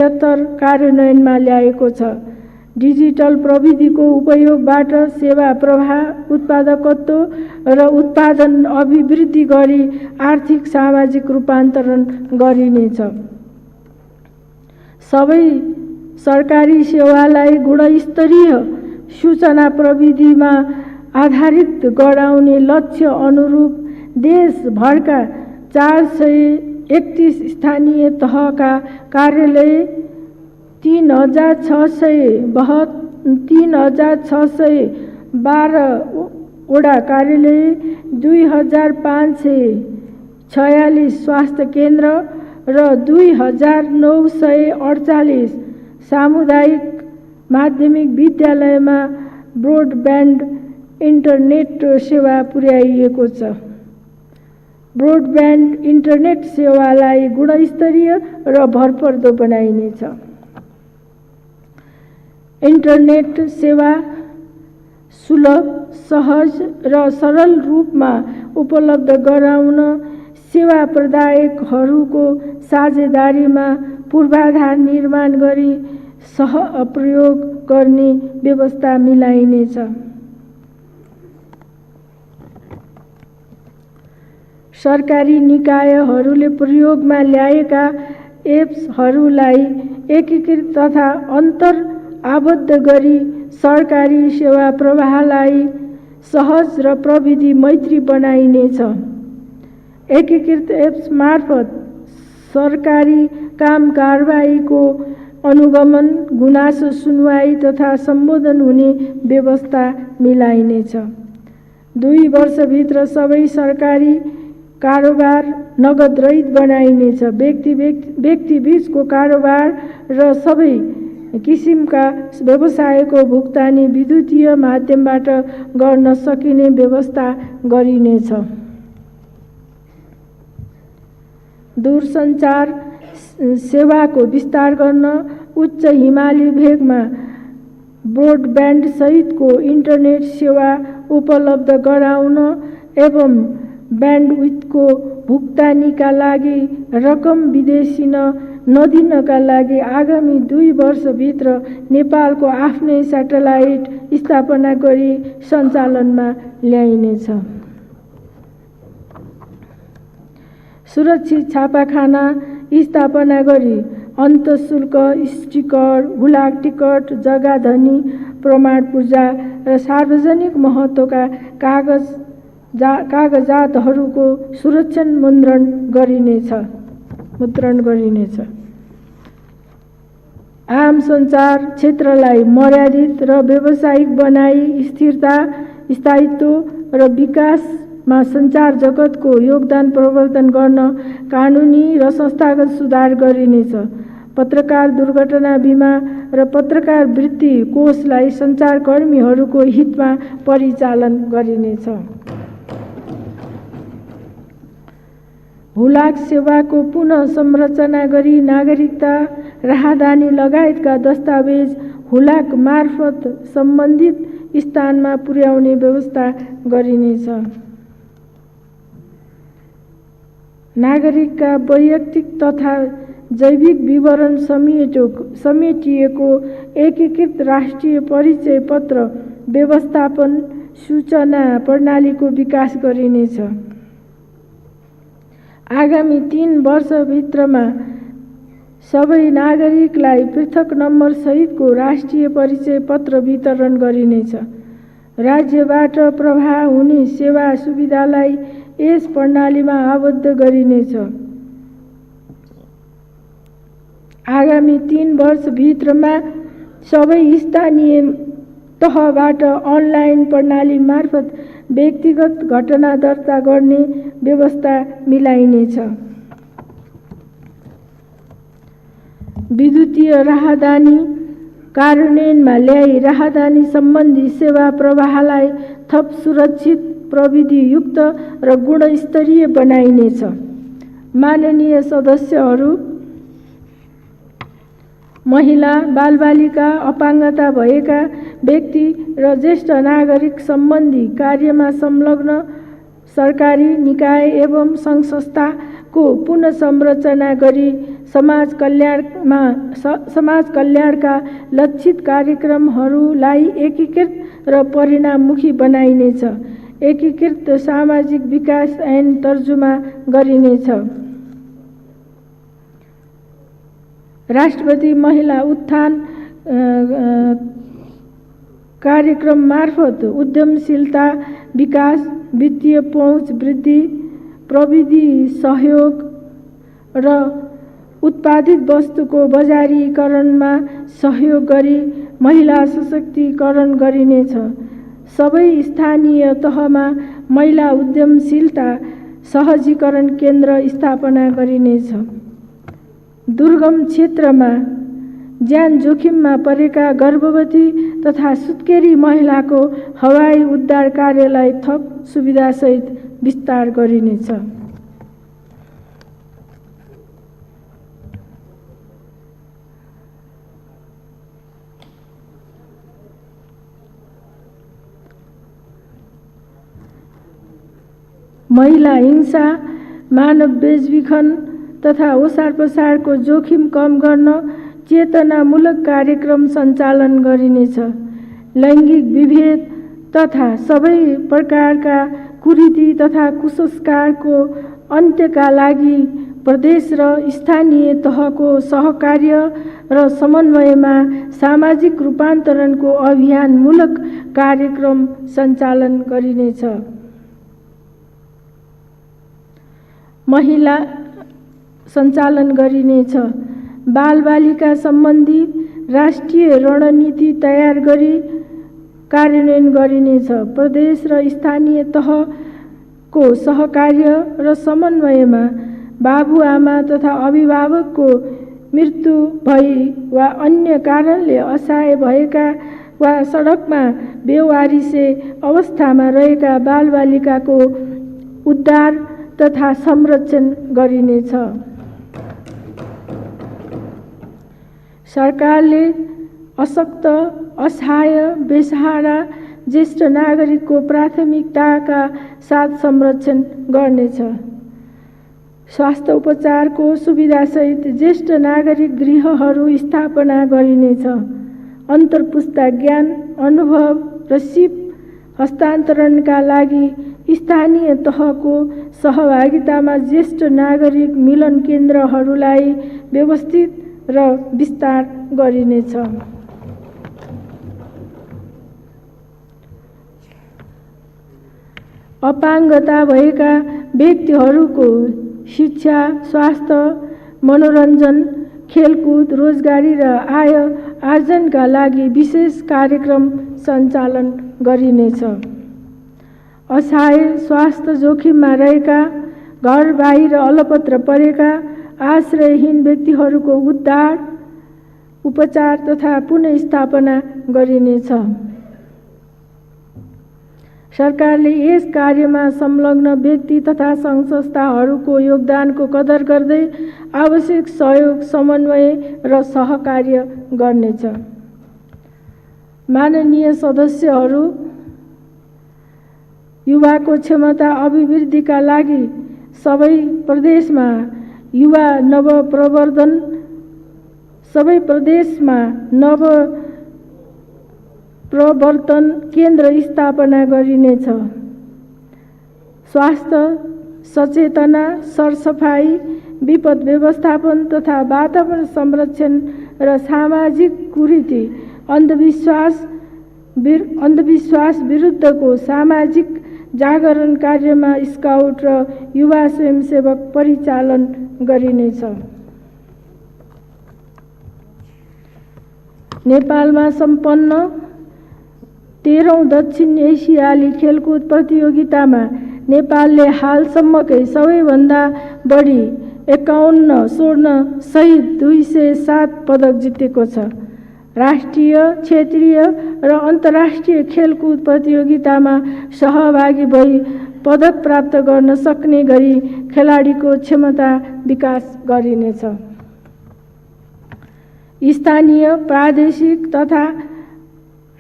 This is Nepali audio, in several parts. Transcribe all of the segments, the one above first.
कार्यान्वयनमा ल्याएको छ। डिजिटल प्रविधिको उपयोगबाट सेवा प्रवाह, उत्पादकत्व र उत्पादन अभिवृद्धि गरी आर्थिक सामाजिक रूपान्तरण गरिनेछ। सबै सरकारी सेवालाई गुणस्तरीय सूचना प्रविधिमा आधारित गराउने लक्ष्य अनुरूप देशभरका 431 स्थानीय तहका कार्यालय, 3612 वडा कार्यालय, 2546 स्वास्थ्य केन्द्र र 2948 सामुदायिक माध्यमिक विद्यालयमा ब्रोडब्यान्ड इन्टरनेट सेवा पुर्याइएको छ। ब्रोडब्यान्ड इन्टरनेट सेवालाई गुणस्तरीय र भरपर्दो बनाइनेछ। इन्टरनेट सेवा सुलभ, सहज र सरल रूपमा उपलब्ध गराउन सेवा प्रदायकहरूको साझेदारीमा पूर्वाधार निर्माण गरी सहप्रयोग गर्ने व्यवस्था मिलाइनेछ। सरकारी निकायहरूले प्रयोगमा ल्याएका एप्सहरूलाई एकीकृत तथा अन्तर आबद्ध गरी सरकारी सेवा प्रवाहलाई सहज र प्रविधि मैत्री बनाइनेछ। एकीकृत एप्स मार्फत सरकारी काम कारबाहीको अनुगमन, गुनासो सुनवाई तथा सम्बोधन हुने व्यवस्था मिलाइनेछ। 2 वर्षभित्र सबै सरकारी कारोबार नगद रहित बनाइनेछ। व्यक्ति बीचको कारोबार र सबै किसिमका व्यवसायको भुक्तानी विद्युतीय माध्यमबाट गर्न सकिने व्यवस्था गरिनेछ। दूरसञ्चार सेवाको विस्तार गर्न उच्च हिमाली भेगमा ब्रोडब्यान्ड सहितको इन्टरनेट सेवा उपलब्ध गराउन एवं ब्यान्डविड्थको भुक्तानीका लागि रकम विदेशी नदिनका लागि आगामी 2 वर्षभित्र नेपालको आफ्नै स्याटेलाइट स्थापना गरी सञ्चालनमा ल्याइनेछ। सुरक्षित छापाखाना स्थापना गरी अन्तःशुल्क, स्टिकर, हुलाक टिकट, जग्गा धनी प्रमाणपूर्जा र सार्वजनिक महत्त्वका कागजातहरूको सुरक्षित मुद्रण गरिनेछ। आम सञ्चार क्षेत्रलाई मर्यादित र व्यावसायिक बनाई स्थिरता, स्थायित्व र विकासमा सञ्चार जगतको योगदान प्रवर्धन गर्न कानुनी र संस्थागत सुधार गरिनेछ। पत्रकार दुर्घटना बिमा र पत्रकार वृत्ति कोषलाई सञ्चारकर्मीहरूको हितमा परिचालन गरिनेछ। हुलाक सेवाको पुनः संरचना गरी नागरिकता, राहदानी लगायतका दस्तावेज हुलाक मार्फत सम्बन्धित स्थानमा पुर्याउने व्यवस्था गरिनेछ। नागरिकका वैयक्तिक तथा जैविक विवरण समेटिएको एकीकृत राष्ट्रिय परिचय पत्र व्यवस्थापन सूचना प्रणालीको विकास गरिनेछ। आगामी 3 वर्षभित्रमा सबै नागरिकलाई पृथक नम्बर सहितको राष्ट्रिय परिचय पत्र वितरण गरिनेछ। राज्यबाट प्रवाह हुने सेवा सुविधालाई यस प्रणालीमा आबद्ध गरिनेछ। आगामी 3 वर्षभित्रमा सबै स्थानीय तहबाट अनलाइन प्रणाली मार्फत व्यक्तिगत घटना दर्ता गर्ने व्यवस्था मिलाइनेछ। विद्युतीय राहदानी कार्यान्वयनमा ल्याई राहदानी सम्बन्धी सेवा प्रवाहलाई थप सुरक्षित, प्रविधियुक्त र गुणस्तरीय बनाइनेछ। माननीय सदस्यहरू, महिला, बालबालिका, अपाङ्गता भएका व्यक्ति र ज्येष्ठ नागरिक सम्बन्धी कार्यमा संलग्न सरकारी निकाय एवं सङ्घ संस्थाको पुनः संरचना गरी समाज कल्याणका लक्षित कार्यक्रमहरूलाई एकीकृत र परिणाममुखी बनाइनेछ। एकीकृत सामाजिक विकास ऐन तर्जुमा गरिनेछ। राष्ट्रपति महिला उत्थान कार्यक्रम मार्फत उद्यमशीलता विकास, वित्तीय पहुँच वृद्धि, प्रविधि सहयोग र उत्पादित वस्तुको बजारीकरणमा सहयोग गरी महिला सशक्तिकरण गरिनेछ। सबै स्थानीय तहमा महिला उद्यमशीलता सहजीकरण केन्द्र स्थापना गरिनेछ। दुर्गम क्षेत्रमा ज्यान जोखिममा परेका गर्भवती तथा सुत्केरी महिलाको हवाई उद्धार कार्यलाई थप सुविधासहित विस्तार गरिनेछ। महिला हिंसा, मानव बेचबिखन तथा ओसार पसारको जोखिम कम गर्न चेतनामूलक कार्यक्रम सञ्चालन गरिनेछ। लैङ्गिक विभेद तथा सबै प्रकारका कुरीति तथा कुसंस्कारको अन्त्यका लागि प्रदेश र स्थानीय तहको सहकार्य र समन्वयमा सामाजिक रूपान्तरणको अभियानमूलक कार्यक्रम सञ्चालन गरिनेछ। महिला सञ्चालन गरिनेछ। बालबालिका सम्बन्धी राष्ट्रिय रणनीति तयार गरी कार्यान्वयन गरिनेछ। प्रदेश र स्थानीय तहको सहकार्य र समन्वयमा बाबुआमा तथा अभिभावकको मृत्यु भई वा अन्य कारणले असहाय भएका वा सडकमा बेवारिसे अवस्थामा रहेका बालबालिकाको उद्धार तथा संरक्षण गरिनेछ। सरकारले अशक्त, असहाय, बेसहारा ज्येष्ठ नागरिकको प्राथमिकताका साथ संरक्षण गर्नेछ। स्वास्थ्य उपचारको सुविधासहित ज्येष्ठ नागरिक गृहहरू स्थापना गरिनेछ। अन्तर्पुस्ता ज्ञान, अनुभव र सिप हस्तान्तरणका लागि स्थानीय तहको सहभागितामा ज्येष्ठ नागरिक मिलन केन्द्रहरूलाई व्यवस्थित र विस्तार गरिनेछ। अपाङ्गता भएका व्यक्तिहरूको शिक्षा, स्वास्थ्य, मनोरञ्जन, खेलकुद, रोजगारी र आय आर्जनका लागि विशेष कार्यक्रम सञ्चालन गरिनेछ। असहाय, स्वास्थ्य जोखिममा रहेका, घर बाहिर अलपत्र परेका, आश्रयहीन व्यक्तिहरूको उद्धार, उपचार तथा पुनर्स्थापना गरिनेछ। सरकारले यस कार्यमा संलग्न व्यक्ति तथा सङ्घ संस्थाहरूको योगदानको कदर गर्दै आवश्यक सहयोग, समन्वय र सहकार्य गर्नेछ। माननीय सदस्यहरू, युवाको क्षमता अभिवृद्धिका लागि सबै प्रदेशमा युवा नवप्रवर्धन केन्द्र स्थापना गरिनेछ। स्वास्थ्य, सचेतना, सरसफाई, विपद व्यवस्थापन तथा वातावरण संरक्षण र सामाजिक कुरीति, अन्धविश्वास विरुद्धको सामाजिक जागरण कार्यमा स्काउट र युवा स्वयंसेवक परिचालन गरिनेछ। नेपालमा सम्पन्न 13औं दक्षिण एसियाली खेलकुद प्रतियोगितामा नेपालले हालसम्मकै सबैभन्दा बढी 51 स्वर्ण सहित 207 पदक जितेको छ। राष्ट्रिय, क्षेत्रीय र अन्तर्राष्ट्रिय खेलकुद प्रतियोगितामा सहभागी भई पदक प्राप्त गर्न सक्ने गरी खेलाडीको क्षमता विकास गरिनेछ। स्थानीय, प्रादेशिक तथा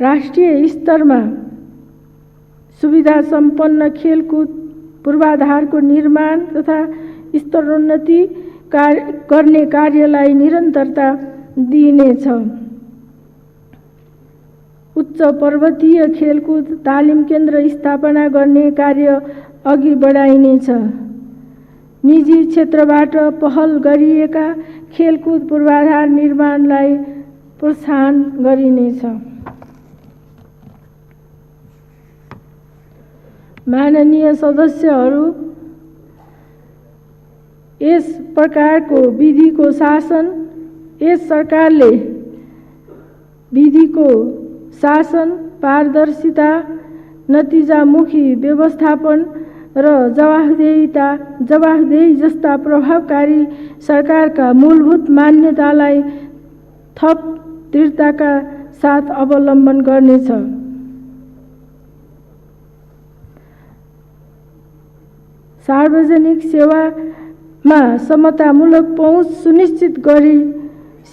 राष्ट्रिय स्तरमा सुविधा सम्पन्न खेलकुद पूर्वाधारको निर्माण तथा स्तरोन्नति, गर्ने कार्यलाई निरन्तरता दिइनेछ। उच्च पर्वतीय खेलकुद तालिम केन्द्र स्थापना गर्ने कार्य अघि बढाइनेछ। निजी क्षेत्रबाट पहल गरिएका खेलकुद पूर्वाधार निर्माणलाई प्रोत्साहन गरिनेछ। माननीय सदस्यहरू, यस प्रकारको विधिको शासन यस सरकारले विधिको शासन, पारदर्शिता, नतिजामुखी व्यवस्थापन र जवाफदेही जस्ता प्रभावकारी सरकारका मूलभूत मान्यतालाई थप दृढताका साथ अवलम्बन गर्नेछ। सार्वजनिक सेवामा समतामूलक पहुँच सुनिश्चित गरी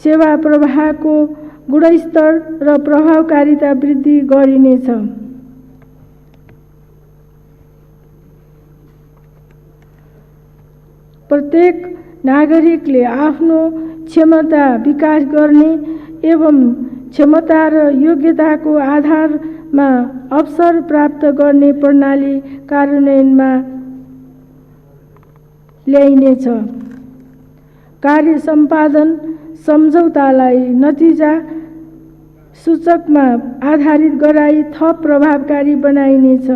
सेवा प्रवाहको गुणस्तर र प्रभावकारिता वृद्धि गरिनेछ। प्रत्येक नागरिकले आफ्नो क्षमता विकास गर्ने एवं क्षमता र योग्यताको आधारमा अवसर प्राप्त गर्ने प्रणाली कार्यान्वयनमा ल्याइनेछ। कार्य सम्पादन सम्झौतालाई नतिजा सूचकमा आधारित गराई थप प्रभावकारी बनाइनेछ।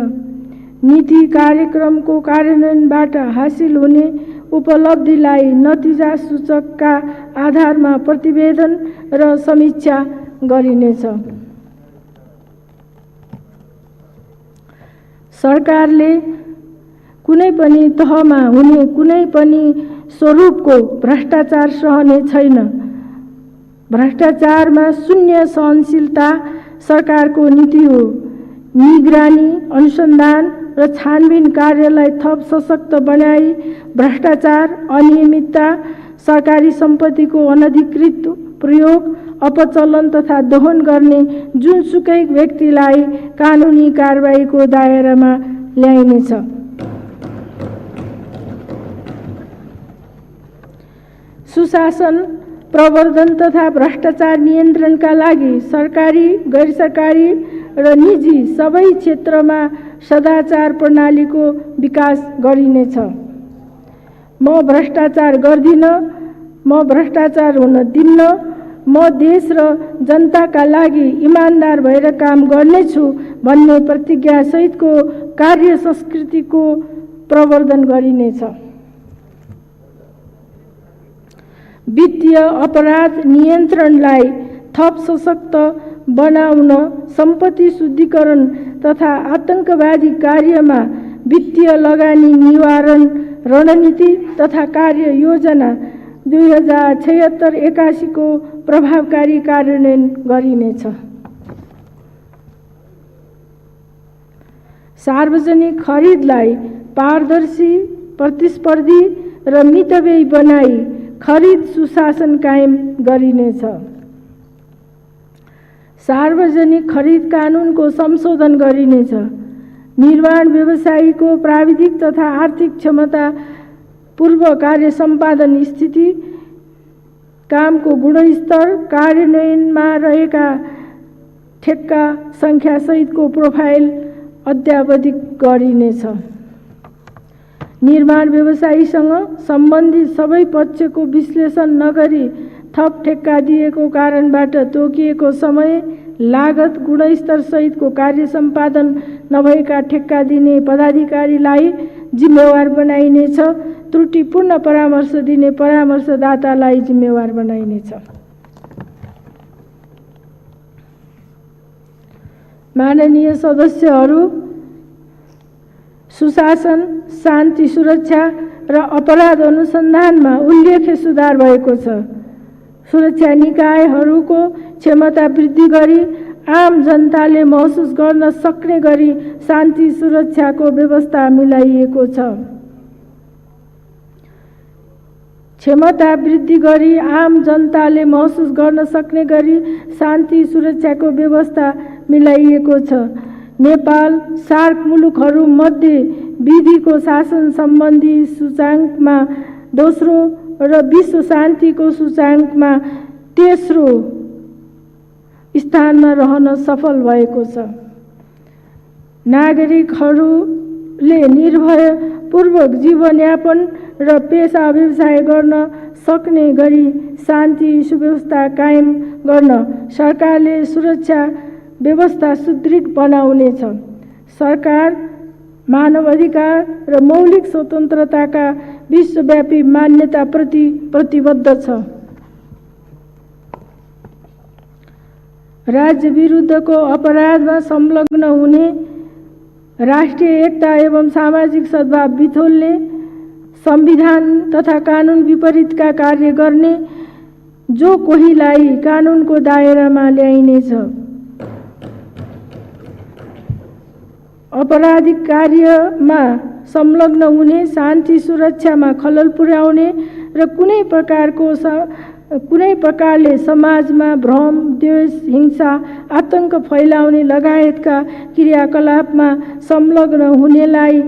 नीति कार्यक्रमको कार्यान्वयनबाट हासिल हुने उपलब्धिलाई नतिजा सूचकका आधारमा प्रतिवेदन र समीक्षा गरिनेछ। सरकारले कुनै पनि तहमा हुने कुनै पनि स्वरूपको भ्रष्टाचार सहने छैन। भ्रष्टाचारमा शून्य सहनशीलता सरकारको नीति हो। निगरानी, अनुसन्धान र छानबिन कार्यलाई थप सशक्त बनाई भ्रष्टाचार, अनियमितता, सरकारी सम्पत्तिको अनधिकृत प्रयोग, अपचलन तथा दोहन गर्ने जुनसुकै व्यक्तिलाई कानुनी कारबाहीको दायरामा ल्याइनेछ। सुशासन, प्रवर्धन तथा भ्रष्टाचार नियन्त्रणका लागि सरकारी, गैरसरकारी र निजी सबै क्षेत्रमा सदाचार प्रणालीको विकास गरिनेछ। म भ्रष्टाचार गर्दिन, म भ्रष्टाचार हुन दिन्न, म देश र जनताका लागि इमानदार भएर काम गर्नेछु भन्ने प्रतिज्ञासहितको कार्य संस्कृतिको प्रवर्धन गरिनेछ। वित्तीय अपराध नियन्त्रणलाई थप सशक्त बनाउन सम्पत्ति शुद्धिकरण तथा आतंकवादी कार्यमा वित्तीय लगानी निवारण रणनीति तथा कार्य योजना 2076-81 को प्रभावकारी कार्यान्वयन गरिनेछ। सार्वजनिक खरिदलाई पारदर्शी, प्रतिस्पर्धी र मितव्ययी बनाई खरिद सुशासन कायम गरिनेछ। सार्वजनिक खरिद कानुनको संशोधन गरिनेछ। निर्माण व्यवसायीको प्राविधिक तथा आर्थिक क्षमता, पूर्व कार्य सम्पादन स्थिति, कामको गुणस्तर, कार्यान्वयनमा रहेका ठेक्का संख्या सहितको प्रोफाइल अद्यावधिक गरिनेछ। निर्माण व्यवसायीसँग सम्बन्धित सबै पक्षको विश्लेषण नगरी थप ठेक्का दिएको कारणबाट तोकिएको समय, लागत, गुणस्तर सहितको कार्य सम्पादन नभएका ठेक्का दिने पदाधिकारीलाई जिम्मेवार बनाइनेछ। त्रुटिपूर्ण परामर्श दिने परामर्शदातालाई जिम्मेवार बनाइनेछ। माननीय सदस्यहरू, सुशासन, शान्ति, सुरक्षा र अपराध अनुसन्धानमा उल्लेख्य सुधार भएको छ। सुरक्षा निकायहरूको क्षमता वृद्धि गरी आम जनताले महसुस गर्न सक्ने गरी शान्ति सुरक्षाको व्यवस्था मिलाइएको छ। क्षमता वृद्धि गरी आम जनताले महसुस गर्न सक्ने गरी शान्ति सुरक्षाको व्यवस्था मिलाइएको छ। नेपाल सार्क मुलुकहरू मध्ये विधिको शासन सम्बन्धी सूचाङ्कमा दोस्रो र विश्व शान्तिको सूचाङ्कमा तेस्रो स्थानमा रहन सफल भएको छ। नागरिकहरूले निर्भयपूर्वक जीवनयापन र पेसा व्यवसाय गर्न सक्ने गरी शान्ति सुव्यवस्था कायम गर्न सरकारले सुरक्षा व्यवस्था सुदृढ बनाउनेछ। सरकार मानवाधिकार र मौलिक स्वतन्त्रताका विश्वव्यापी मान्यताप्रति प्रतिबद्ध छ। राज्य विरुद्धको अपराधमा संलग्न हुने, राष्ट्रिय एकता एवं सामाजिक सद्भाव बिथोल्ने, संविधान तथा कानुन विपरीतका कार्य गर्ने जो कोहीलाई कानुनको दायरामा ल्याइनेछ। आपराधिक कार्यमा संलग्न हुने, शान्ति सुरक्षामा खलल पुर्याउने र कुनै प्रकारले समाजमा भ्रम, द्वेष, हिंसा, आतंक फैलाउने लगायतका क्रियाकलापमा संलग्न हुनेलाई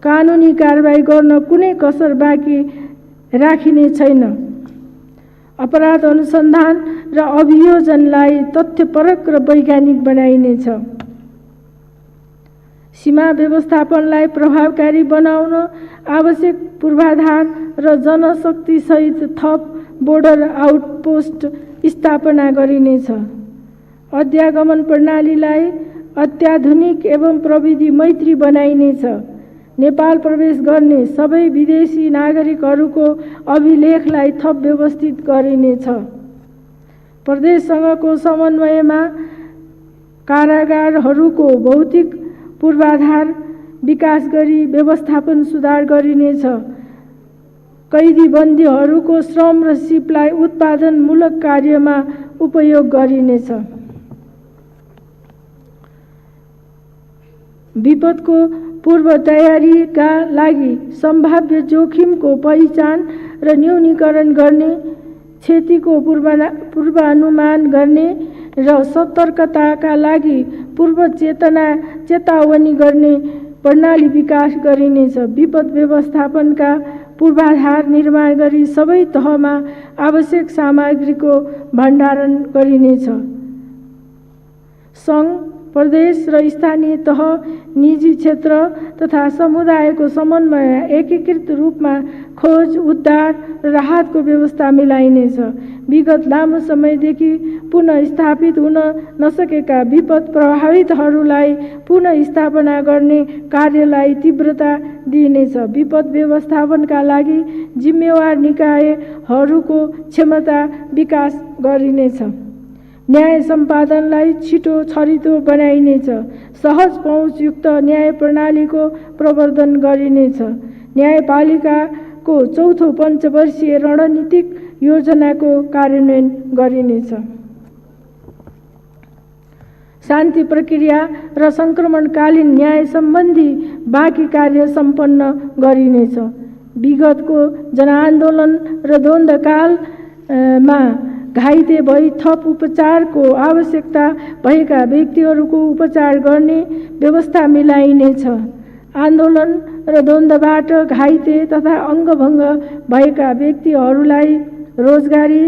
कानुनी कारबाही गर्न कुनै कसर बाँकी राखिने छैन। अपराध अनुसन्धान र अभियोजनलाई तथ्यपरक र वैज्ञानिक बनाइनेछ। सीमा व्यवस्थापनलाई प्रभावकारी बनाउन आवश्यक पूर्वाधार र जनशक्ति सहित थप बोर्डर आउटपोस्ट स्थापना गरिनेछ। अध्यागमन प्रणालीलाई अत्याधुनिक एवं प्रविधि मैत्री बनाइनेछ। नेपाल प्रवेश गर्ने सबै विदेशी नागरिकहरूको अभिलेखलाई थप व्यवस्थित गरिनेछ। प्रदेशसँगको समन्वयमा कारागारहरूको भौतिक पूर्वाधार विकास गरी व्यवस्थापन सुधार गरिनेछ। कैदी बन्दीहरूको श्रम र सिपलाई उत्पादनमूलक कार्यमा उपयोग गरिनेछ। विपदको पूर्व तयारीका लागि सम्भाव्य जोखिमको पहिचान र न्यूनीकरण गर्ने, क्षतिको पूर्वानुमान गर्ने र सतर्कताका लागि पूर्व चेतावनी गर्ने प्रणाली विकास गरिनेछ। विपद व्यवस्थापनका पूर्वाधार निर्माण गरी सबै तहमा आवश्यक सामग्रीको भण्डारण गरिनेछ। सङ्घ, प्रदेश र स्थानीय तह, निजी क्षेत्र तथा समुदायको समन्वय एकीकृत रूपमा खोज, उद्धार र राहतको व्यवस्था मिलाइनेछ। विगत लामो समयदेखि पुनः स्थापित हुन नसकेका विपद प्रभावितहरूलाई पुनः स्थापना गर्ने कार्यलाई तीव्रता दिइनेछ। विपद व्यवस्थापनका लागि जिम्मेवार निकायहरूको क्षमता विकास गरिनेछ। न्याय सम्पादनलाई छिटो छरितो बनाइनेछ। सहज पहुँचयुक्त न्याय प्रणालीको प्रवर्धन गरिनेछ। न्यायपालिकाको चौथो पञ्चवर्षीय रणनीतिक योजनाको कार्यान्वयन गरिनेछ। शान्ति प्रक्रिया र संक्रमणकालीन न्याय सम्बन्धी बाँकी कार्य सम्पन्न गरिनेछ। विगतको जनआन्दोलन र द्वन्द्वकालमा घाइते भई थप उपचारको आवश्यकता भएका व्यक्तिहरूको उपचार गर्ने व्यवस्था मिलाइनेछ। आन्दोलन र द्वन्द्वबाट घाइते तथा अङ्गभङ्ग भएका व्यक्तिहरूलाई रोजगारी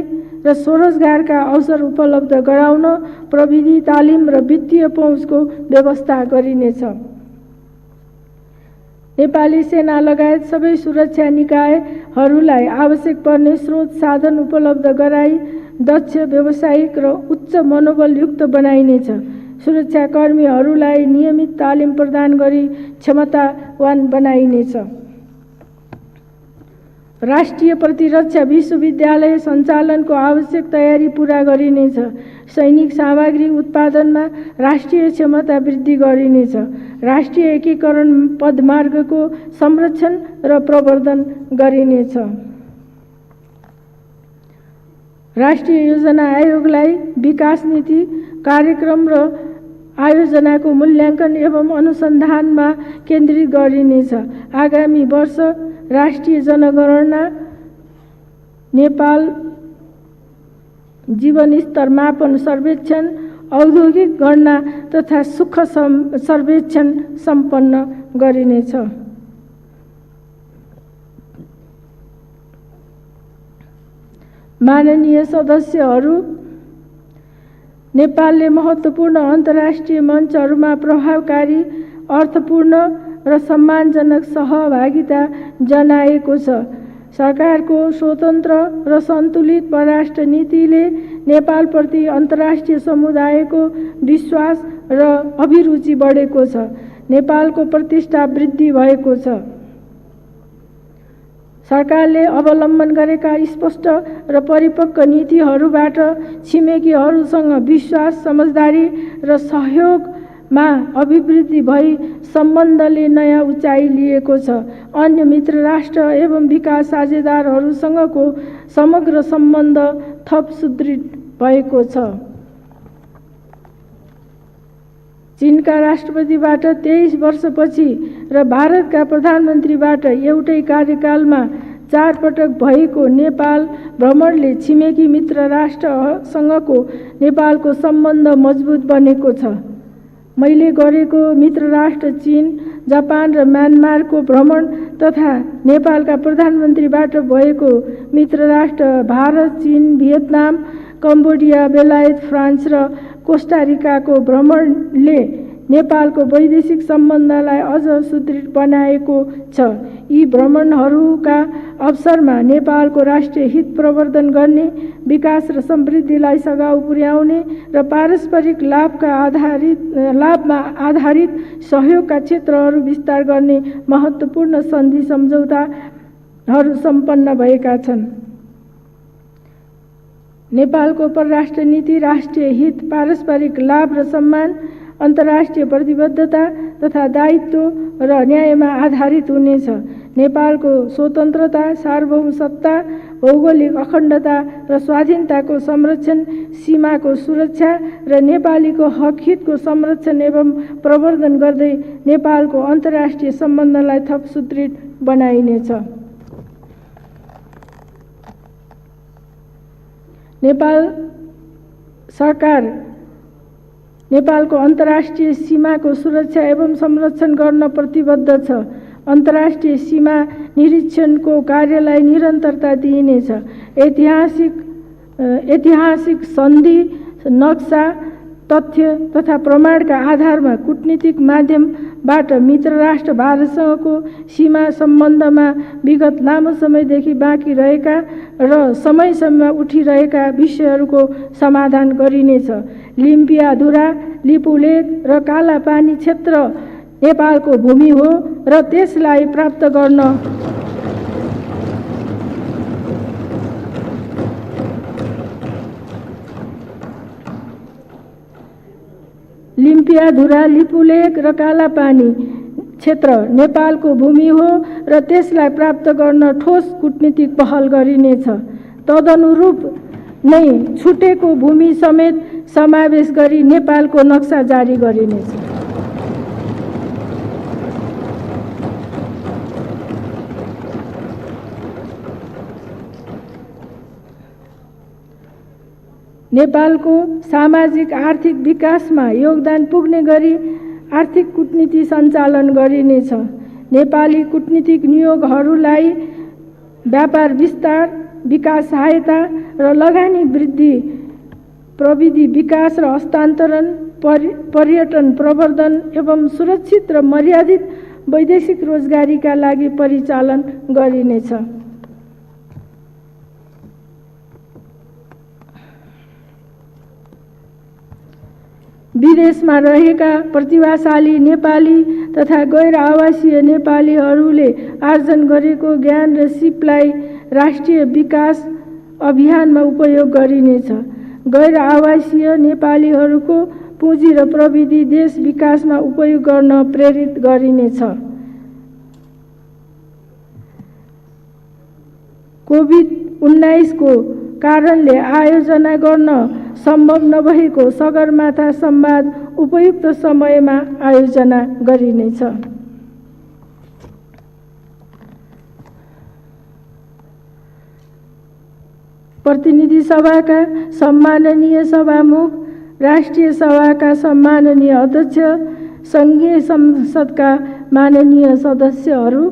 र स्वरोजगारका अवसर उपलब्ध गराउन प्रविधि, तालिम र वित्तीय पहुँचको व्यवस्था गरिनेछ। नेपाली सेना लगायत सबै सुरक्षा निकायहरूलाई आवश्यक पर्ने स्रोत साधन उपलब्ध गराई दक्ष, व्यावसायिक र उच्च मनोबलयुक्त बनाइनेछ। सुरक्षाकर्मीहरूलाई नियमित तालिम प्रदान गरी क्षमतावान बनाइनेछ। राष्ट्रिय प्रतिरक्षा विश्वविद्यालय सञ्चालनको आवश्यक तयारी पूरा गरिनेछ। सैनिक सामग्री उत्पादनमा राष्ट्रिय क्षमता वृद्धि गरिनेछ। राष्ट्रिय एकीकरण पदमार्गको संरक्षण र प्रवर्धन गरिनेछ। राष्ट्रिय योजना आयोगलाई विकास नीति, कार्यक्रम र आयोजनाको मूल्याङ्कन एवं अनुसन्धानमा केन्द्रित गरिनेछ। आगामी वर्ष राष्ट्रिय जनगणना, नेपाल जीवनस्तर मापन सर्वेक्षण, औद्योगिक गणना तथा सुख सर्वेक्षण सम्पन्न गरिनेछ। माननीय सदस्यहरू, नेपालले महत्त्वपूर्ण अन्तर्राष्ट्रिय मञ्चहरूमा प्रभावकारी, अर्थपूर्ण र सम्मानजनक सहभागिता जनाएको छ। सरकारको स्वतन्त्र र सन्तुलित परराष्ट्र नीतिले नेपालप्रति अन्तर्राष्ट्रिय समुदायको विश्वास र अभिरुचि बढेको छ। नेपालको प्रतिष्ठा वृद्धि भएको छ। सरकारले अवलम्बन गरेका स्पष्ट र परिपक्व नीतिहरूबाट छिमेकीहरूसँग विश्वास, समझदारी र सहयोगमा अभिवृद्धि भई सम्बन्धले नयाँ उचाइ लिएको छ। अन्य मित्र राष्ट्र एवं विकास साझेदारहरूसँगको समग्र सम्बन्ध थप सुदृढ भएको छ। चीनका राष्ट्रपतिबाट 23 वर्षपछि र भारतका प्रधानमन्त्रीबाट एउटै कार्यकालमा 4 पटक भएको नेपाल भ्रमणले छिमेकी मित्र राष्ट्रसँगको नेपालको सम्बन्ध मजबुत बनेको छ। मैले गरेको मित्र राष्ट्र चीन, जापान र म्यानमारको भ्रमण तथा नेपालका प्रधानमन्त्रीबाट भएको मित्र राष्ट्र भारत, चीन, भियतनाम, कम्बोडिया, बेलायत, फ्रान्स र कोस्टारिकाको भ्रमणले नेपालको वैदेशिक सम्बन्धलाई अझ सुदृढ बनाएको छ। यी भ्रमणहरूका अवसरमा नेपालको राष्ट्रिय हित प्रवर्धन गर्ने, विकास र समृद्धिलाई सघाउ पुर्याउने र पारस्परिक लाभमा आधारित सहयोगका क्षेत्रहरू विस्तार गर्ने महत्त्वपूर्ण सन्धि सम्झौताहरू सम्पन्न भएका छन्। नेपालको परराष्ट्र नीति राष्ट्रिय हित, पारस्परिक लाभ र सम्मान, अन्तर्राष्ट्रिय प्रतिबद्धता तथा दायित्व र न्यायमा आधारित हुनेछ। नेपालको स्वतन्त्रता, सार्वभौम सत्ता, भौगोलिक अखण्डता र स्वाधीनताको संरक्षण, सीमाको सुरक्षा र नेपालीको हक हितको संरक्षण एवं प्रवर्धन गर्दै नेपालको अन्तर्राष्ट्रिय सम्बन्धलाई थप सुदृढ बनाइनेछ। नेपाल सरकार नेपालको अन्तर्राष्ट्रिय सीमाको सुरक्षा एवं संरक्षण गर्न प्रतिबद्ध छ। अन्तर्राष्ट्रिय सीमा निरीक्षणको कार्यलाई निरन्तरता दिइनेछ। ऐतिहासिक सन्धि, नक्सा, तथ्य तथा प्रमाणका आधारमा कूटनीतिक माध्यमबाट मित्र राष्ट्र भारतसँगको सीमा सम्बन्धमा विगत लामो समयदेखि बाँकी रहेका र समयसम्म उठिरहेका विषयहरूको समाधान गरिनेछ। लिम्पियाधुरा, लिपुलेक र कालापानी क्षेत्र नेपालको भूमि हो र त्यसलाई प्राप्त गर्न लिम्पियाधुरा, लिपुलेक र कालापानी क्षेत्र नेपालको भूमि हो र त्यसलाई प्राप्त गर्न ठोस कूटनीतिक पहल गरिनेछ। तदनुरूप नै छुटेको भूमि समेत समावेश गरी नेपालको नक्सा जारी गरिनेछ। नेपालको सामाजिक आर्थिक विकासमा योगदान पुग्ने गरी आर्थिक कूटनीति सञ्चालन गरिनेछ। नेपाली कूटनीतिक नियोगहरूलाई व्यापार विस्तार, विकास सहायता र लगानी वृद्धि, प्रविधि विकास र हस्तान्तरण, पर्यटन प्रवर्धन एवं सुरक्षित र मर्यादित वैदेशिक रोजगारीका लागि परिचालन गरिनेछ। विदेशमा रहेका प्रतिभाशाली नेपाली तथा गैर आवासीय नेपालीहरूले आर्जन गरेको ज्ञान र सिपलाई राष्ट्रिय विकास अभियानमा उपयोग गरिनेछ। गैर आवासीय नेपालीहरूको पुँजी र प्रविधि देश विकासमा उपयोग गर्न प्रेरित गरिनेछ। कोभिड-19 को कारणले आयोजना गर्न सम्भव नभएको सगरमाथा संवाद उपयुक्त समयमा आयोजना गरिनेछ। प्रतिनिधि सभाका सम्माननीय सभामुख, राष्ट्रिय सभाका सम्माननीय अध्यक्ष, संघीय संसदका माननीय सदस्यहरू,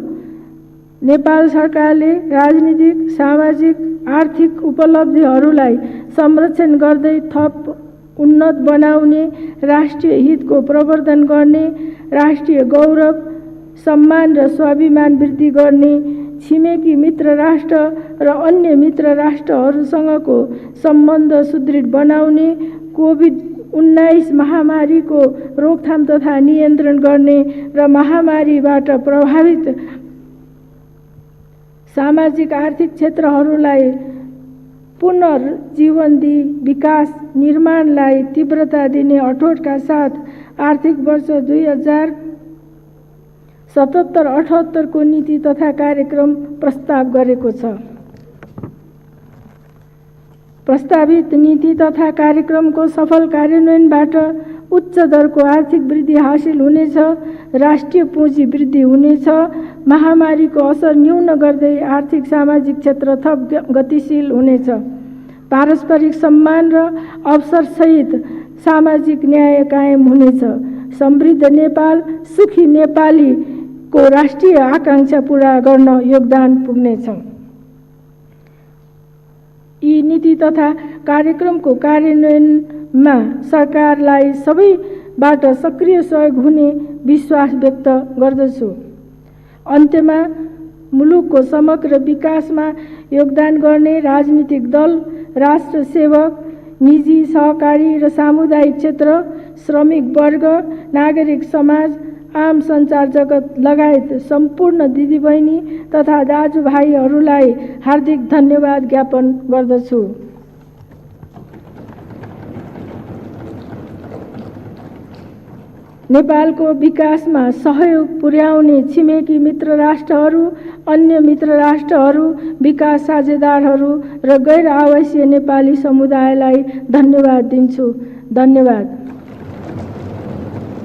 नेपाल सरकारले राजनीतिक, सामाजिक आर्थिक उपलब्धिहरूलाई संरक्षण गर्दै थप उन्नत बनाउने, राष्ट्रिय हितको प्रवर्धन गर्ने, राष्ट्रिय गौरव, सम्मान र स्वाभिमान वृद्धि गर्ने, छिमेकी मित्र राष्ट्र र अन्य मित्र राष्ट्रहरूसँगको सम्बन्ध सुदृढ बनाउने, कोभिड-19 महामारीको रोकथाम तथा नियन्त्रण गर्ने र महामारीबाट प्रभावित सामाजिक आर्थिक क्षेत्रहरूलाई पुनर्जीवन दिई विकास निर्माणलाई तीव्रता दिने अठोटका साथ आर्थिक वर्ष 2077-78 को नीति तथा कार्यक्रम प्रस्ताव गरेको छ। प्रस्तावित नीति तथा कार्यक्रमको सफल कार्यान्वयनबाट उच्च दरको आर्थिक वृद्धि हासिल हुनेछ, राष्ट्रिय पुँजी वृद्धि हुनेछ, महामारीको असर न्यून गर्दै आर्थिक सामाजिक क्षेत्र थप गतिशील हुनेछ, पारस्परिक सम्मान र अवसरसहित सामाजिक न्याय कायम हुनेछ, समृद्ध नेपाल, सुखी नेपालीको राष्ट्रिय आकांक्षा पूरा गर्न योगदान पुग्नेछ। यी नीति तथा कार्यक्रमको कार्यान्वयनमा सरकारलाई सबैबाट सक्रिय सहयोग हुने विश्वास व्यक्त गर्दछु। अन्त्यमा मुलुकको समग्र विकासमा योगदान गर्ने राजनीतिक दल, राष्ट्र सेवक, निजी, सहकारी र सामुदायिक क्षेत्र, श्रमिक वर्ग, नागरिक समाज, आम सञ्चार जगत लगायत सम्पूर्ण दिदीबहिनी तथा दाजुभाइहरूलाई हार्दिक धन्यवाद ज्ञापन गर्दछु। नेपालको विकासमा सहयोग पुर्याउने छिमेकी मित्र राष्ट्रहरू, अन्य मित्र राष्ट्रहरू, विकास साझेदारहरू र गैर आवासीय नेपाली समुदायलाई धन्यवाद दिन्छु। धन्यवाद।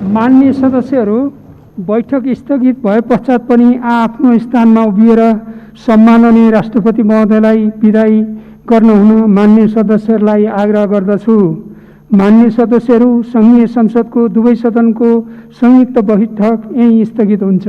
माननीय सदस्यहरू, बैठक स्थगित भए पश्चात पनि आफ्नो स्थानमा उभिएर सम्माननीय राष्ट्रपति महोदयलाई विदाई गर्नुहुन माननीय सदस्यहरूलाई आग्रह गर्दछु। माननीय सदस्यहरू, संघीय संसदको दुवै सदनको संयुक्त बैठक यही स्थगित हुन्छ।